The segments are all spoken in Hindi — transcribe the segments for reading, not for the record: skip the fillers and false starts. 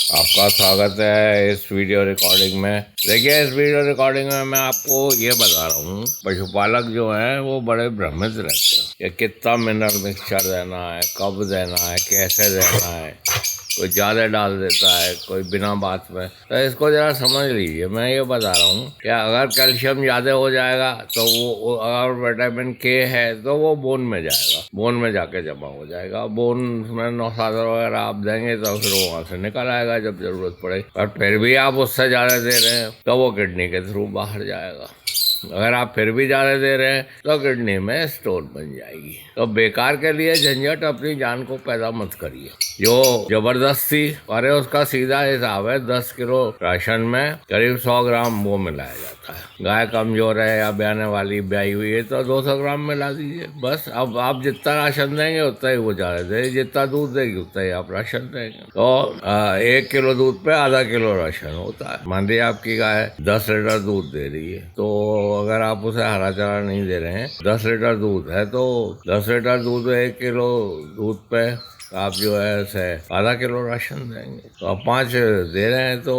आपका स्वागत है इस वीडियो रिकॉर्डिंग में। देखिए, इस वीडियो रिकॉर्डिंग में मैं आपको ये बता रहा हूँ, पशुपालक जो हैं वो बड़े भ्रमित रहते हैं कि कितना मिनरल मिक्सचर देना है, कब देना है, कैसे देना है। कोई ज़्यादा डाल देता है, कोई बिना बात में। तो इसको ज़रा समझ लीजिए। मैं ये बता रहा हूँ कि अगर कैल्शियम ज़्यादा हो जाएगा तो वो, अगर विटामिन के है तो वो बोन में जाएगा, बोन में जाके जमा हो जाएगा। बोन में नौसादर वगैरह आप देंगे तो फिर वो वहाँ से निकल आएगा जब जरूरत पड़े। और फिर भी आप उससे ज़्यादा दे रहे हैं तो वो किडनी के थ्रू बाहर जाएगा। अगर आप फिर भी ज़्यादा दे रहे हैं तो किडनी में स्टोन बन जाएगी। तो बेकार के लिए झंझट अपनी जान को पैदा मत करिए। जो जबरदस्ती अरे उसका सीधा हिसाब है, 10 किलो राशन में करीब 100 ग्राम वो मिलाया जाता है। गाय कमजोर है या ब्याने वाली ब्याई हुई है तो 200 ग्राम मिला दीजिए बस। अब आप जितना राशन देंगे उतना ही वो ज़्यादा देगी, जितना दूध देगी उतना ही आप राशन देंगे। तो 1 किलो दूध पे आधा किलो राशन होता है। मान लीजिए आपकी गाय 10 लीटर दूध दे रही है, तो अगर आप उसे हरा चारा नहीं दे रहे हैं, 10 लीटर दूध है तो 10 लीटर दूध 1 किलो दूध पे आप जो है उसे आधा किलो राशन देंगे। तो आप 5 दे रहे हैं तो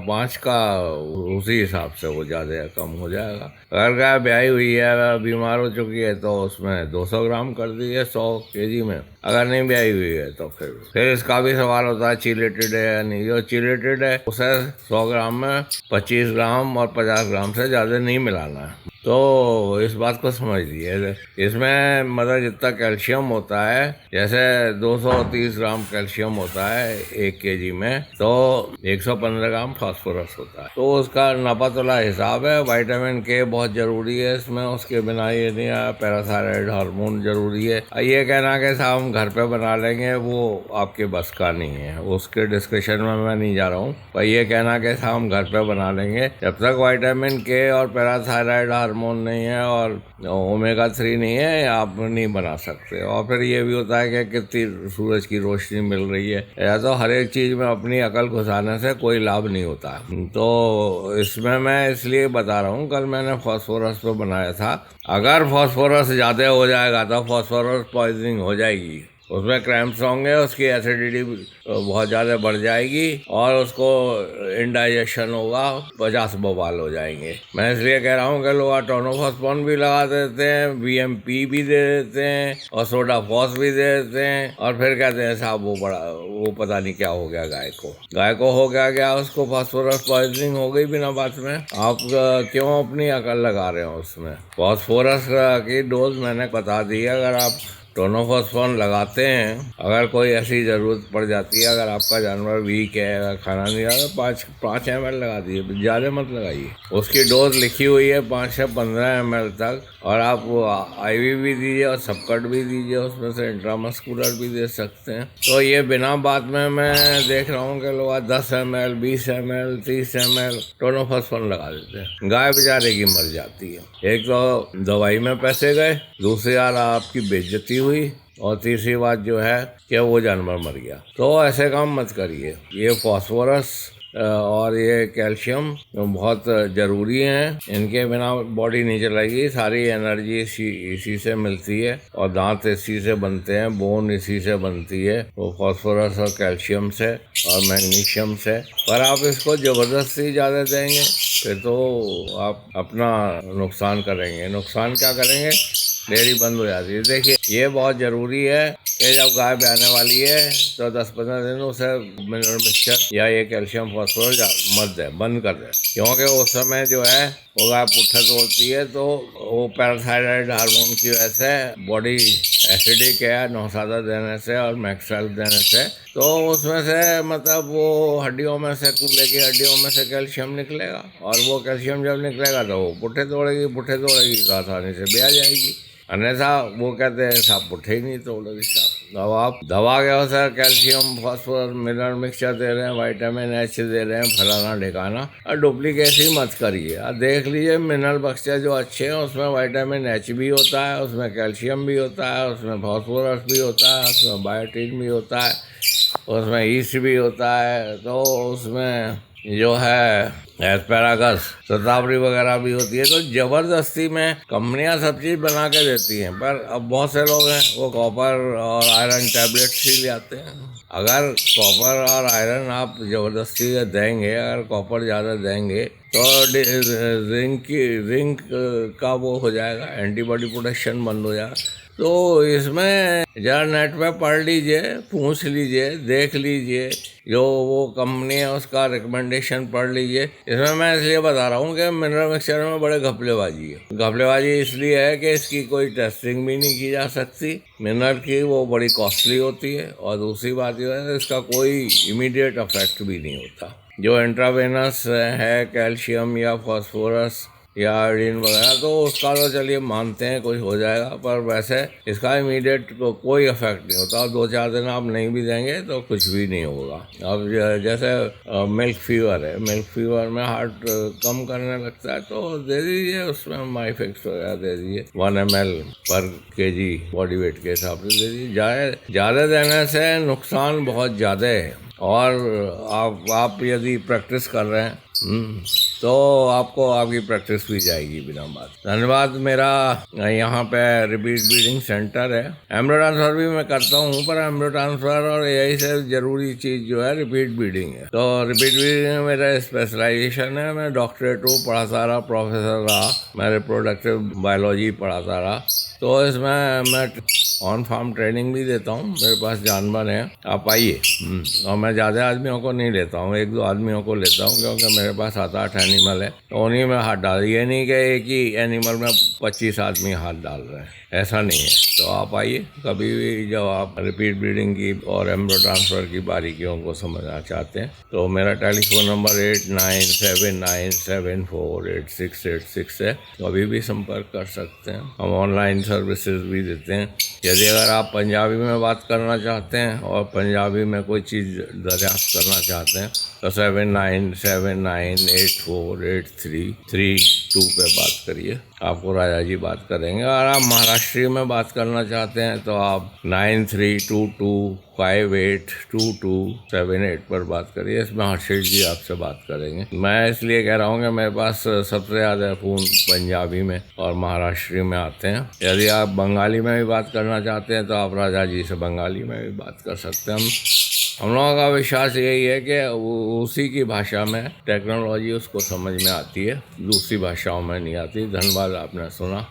5 का उसी हिसाब से वो ज़्यादा कम हो जाएगा। अगर गाय ब्याई हुई है, बीमार हो चुकी है तो उसमें 200 ग्राम कर दीजिए 100 केजी में। अगर नहीं ब्याई हुई है तो फिर इसका भी सवाल होता है चिलेटेड है या नहीं। जो चिलेटेड है उसे 100 ग्राम में 25 ग्राम और 50 ग्राम से ज़्यादा नहीं मिलाना है। तो इस बात को समझ लीजिए। इसमें मतलब जितना कैल्शियम होता है, जैसे 230 ग्राम कैल्शियम होता है 1 केजी में, तो 115 ग्राम फास्फोरस होता है। तो उसका नापातला हिसाब है। विटामिन के बहुत ज़रूरी है इसमें, उसके बिना ये नहीं है। पैराथायराइड हार्मोन ज़रूरी है। ये कहना कि साहब हम घर पे बना लेंगे, वो आपके बस का नहीं है। उसके डिस्कशन में मैं नहीं जा रहा हूँ। पर ये कहना कि साहब हम घर पे बना लेंगे, जब तक विटामिन के और पैराथायराइड हार्मोन नहीं है और ओमेगा 3 नहीं है, आप नहीं बना सकते। और फिर ये भी होता है कि कितनी सूरज की रोशनी मिल रही है, या तो हर एक चीज़ में अपनी अकल घुसाने से कोई लाभ नहीं होता। तो इसमें मैं इसलिए बता रहा हूँ, कल मैंने फास्फोरस पे बनाया था। अगर फास्फोरस ज़्यादा हो जाएगा तो फास्फोरस पॉइजनिंग हो जाएगी, उसमें क्रैम्प्स होंगे, उसकी एसिडिटी बहुत ज़्यादा बढ़ जाएगी और उसको इंडाइजेशन होगा, 50 बवाल हो जाएंगे। मैं इसलिए कह रहा हूँ कि लोग टोनोफॉस्फोन भी लगा देते हैं, बीएमपी भी दे देते हैं और सोडाफॉस भी दे देते हैं, और फिर कहते हैं साहब वो पता नहीं क्या हो गया गाय को हो गया उसको फास्फोरस पॉइजनिंग हो गई बिना बात में। आप क्यों अपनी अकल लगा रहे हो उसमें? फास्फोरस की डोज मैंने बता दी है। अगर आप टोनोफॉस्फोन लगाते हैं, अगर कोई ऐसी ज़रूरत पड़ जाती है, अगर आपका जानवर वीक है, अगर खाना नहीं आता, 5 ml लगा दीजिए, ज़्यादा मत लगाइए। उसकी डोज लिखी हुई है 5 से 15 ml तक। और आप IV भी दीजिए और सबकट भी दीजिए, उसमें से इंट्रामस्कुलर भी दे सकते हैं। तो ये बिना बात में मैं देख रहा हूँ कि लोग 10 ml 20 ml 30 ml टोनोफॉस्फोन लगा देते हैं। गाय बेचारे की मर जाती है। एक तो दवाई में पैसे गए, दूसरी बार आपकी बेइज्जती हुई, और तीसरी बात जो है कि वो जानवर मर गया। तो ऐसे काम मत करिए। ये फास्फोरस और ये कैल्शियम बहुत ज़रूरी हैं। इनके बिना बॉडी नहीं चलेगी। सारी एनर्जी इसी से मिलती है, और दांत इसी से बनते हैं, बोन इसी से बनती है, वो फास्फोरस और कैल्शियम से और मैग्नीशियम से। पर आप इसको ज़बरदस्ती ज़्यादा देंगे फिर तो आप अपना नुकसान करेंगे। नुकसान क्या करेंगे? डेयरी बंद हो जाती है। देखिए, ये बहुत ज़रूरी है कि जब गाय ब्याने वाली है तो 10-15 दिन उसे मिनरल मिक्सचर या ये कैल्शियम फास्फोरस मत दे, बंद कर दे। क्योंकि उस समय जो है वो गाय पुट्ठा तोड़ती है, तो वो पैराथायराइड हार्मोन की वजह से बॉडी एसिडिक है, नौसादा देने से और मैक्सेल देने से, तो उसमें से मतलब वो हड्डियों में से, कूल्हे की हड्डियों में से कैल्शियम निकलेगा, और वो कैल्शियम जब निकलेगा तो वो पुट्ठे तोड़ेगी तो आसानी से ब्याह जाएगी। अन्यथा वो कहते हैं साहब पुट्ठे ही नहीं तोड़ेगी साहब। अब आप दवा के अवसर कैल्शियम फास्फोरस मिनरल मिक्सचर दे रहे हैं, विटामिन H दे रहे हैं, फलाना ढिकाना, और डुप्लीकेट ही मत करिए। देख लीजिए मिनरल मिक्सचर जो अच्छे हैं उसमें विटामिन H भी होता है, उसमें कैल्शियम भी होता है, उसमें फास्फोरस भी होता है, उसमें बायोटिन भी होता है, उसमें ईस्ट भी होता है, तो उसमें जो है एस्पैरागस, शतावरी वगैरह भी होती है। तो ज़बरदस्ती में कंपनियां सब चीज़ बना के देती हैं, पर अब बहुत से लोग हैं वो कॉपर और आयरन टैबलेट्स ही ले आते हैं। अगर कॉपर और आयरन आप ज़बरदस्ती से देंगे, अगर कॉपर ज़्यादा देंगे तो जिंक का वो हो जाएगा, एंटीबॉडी प्रोटेक्शन बंद हो जाएगा। तो इसमें जरा नेट पे पढ़ लीजिए, पूछ लीजिए, देख लीजिए, जो वो कंपनी है उसका रिकमेंडेशन पढ़ लीजिए। इसमें मैं इसलिए बता रहा हूँ कि मिनरल मिक्सचर में बड़े घपलेबाजी है। घपलेबाजी इसलिए है कि इसकी कोई टेस्टिंग भी नहीं की जा सकती, मिनरल की वो बड़ी कॉस्टली होती है, और दूसरी बात यह है इसका कोई इमीडिएट इफेक्ट भी नहीं होता। जो इंट्रावेनस है कैल्शियम या फास्फोरस या आयोडीन वगैरह, तो उसका तो चलिए मानते हैं कुछ हो जाएगा, पर वैसे इसका इमीडिएट कोई इफेक्ट नहीं होता। 2-4 दिन आप नहीं भी देंगे तो कुछ भी नहीं होगा। अब जैसे मिल्क फीवर है, मिल्क फीवर में हार्ट कम करने लगता है तो दे दीजिए, उसमें माइफिक्स वगैरह दे दीजिए 1 ml पर kg बॉडी वेट के हिसाब से दे दीजिए। ज़्यादा देने से नुकसान बहुत ज़्यादा है, और आप यदि प्रैक्टिस कर रहे हैं तो आपको आपकी प्रैक्टिस भी जाएगी बिना बात। धन्यवाद। मेरा यहाँ पे रिपीट ब्रीडिंग सेंटर है। एम्ब्रो ट्रांसफर भी मैं करता हूँ, पर एम्ब्रो ट्रांसफर और यही से जरूरी चीज़ जो है रिपीट ब्रीडिंग है। तो रिपीट ब्रीडिंग में मेरा स्पेशलाइजेशन है। मैं डॉक्टरेट पढ़ाता रहा, प्रोफेसर रहा, मैं रिप्रोडक्टिव बायोलॉजी पढ़ाता रहा। तो इसमें मैं ऑन फार्म ट्रेनिंग भी देता हूँ। मेरे पास जानवर हैं, आप आइए। और मैं ज़्यादा आदमियों को नहीं लेता हूँ, 1-2 आदमियों को लेता हूँ, क्योंकि मेरे पास 7-8 एनिमल है, तो उन्हीं में हाथ डाल। ये नहीं कि एक ही एनिमल में 25 आदमी हाथ डाल रहे हैं, ऐसा नहीं है। तो आप आइए कभी भी, जब आप रिपीट ब्रीडिंग की और एम्ब्रो ट्रांसफ़र की बारीकियों को समझना चाहते हैं। तो मेरा टेलीफोन नंबर 8979748686 है, कभी भी संपर्क कर सकते हैं। हम ऑनलाइन सर्विसेज भी देते हैं। यदि अगर आप पंजाबी में बात करना चाहते हैं और पंजाबी में कोई चीज़ दरियाफ्त करना चाहते हैं तो 7979848332 पे बात करिए, आपको राजा जी बात करेंगे। और आप महाराष्ट्री में बात करना चाहते हैं तो आप 9322582278 पर बात करिए। इसमें हर्षित जी आपसे बात करेंगे। मैं इसलिए कह रहा हूँ कि मेरे पास सबसे ज़्यादा फ़ोन पंजाबी में और महाराष्ट्री में आते हैं। यदि आप बंगाली में भी बात करना चाहते हैं तो आप राजा जी से बंगाली में भी बात कर सकते हैं। हम लोगों का विश्वास यही है कि उसी की भाषा में टेक्नोलॉजी उसको समझ में आती है, दूसरी भाषाओं में नहीं आती। धन्यवाद, आपने सुना।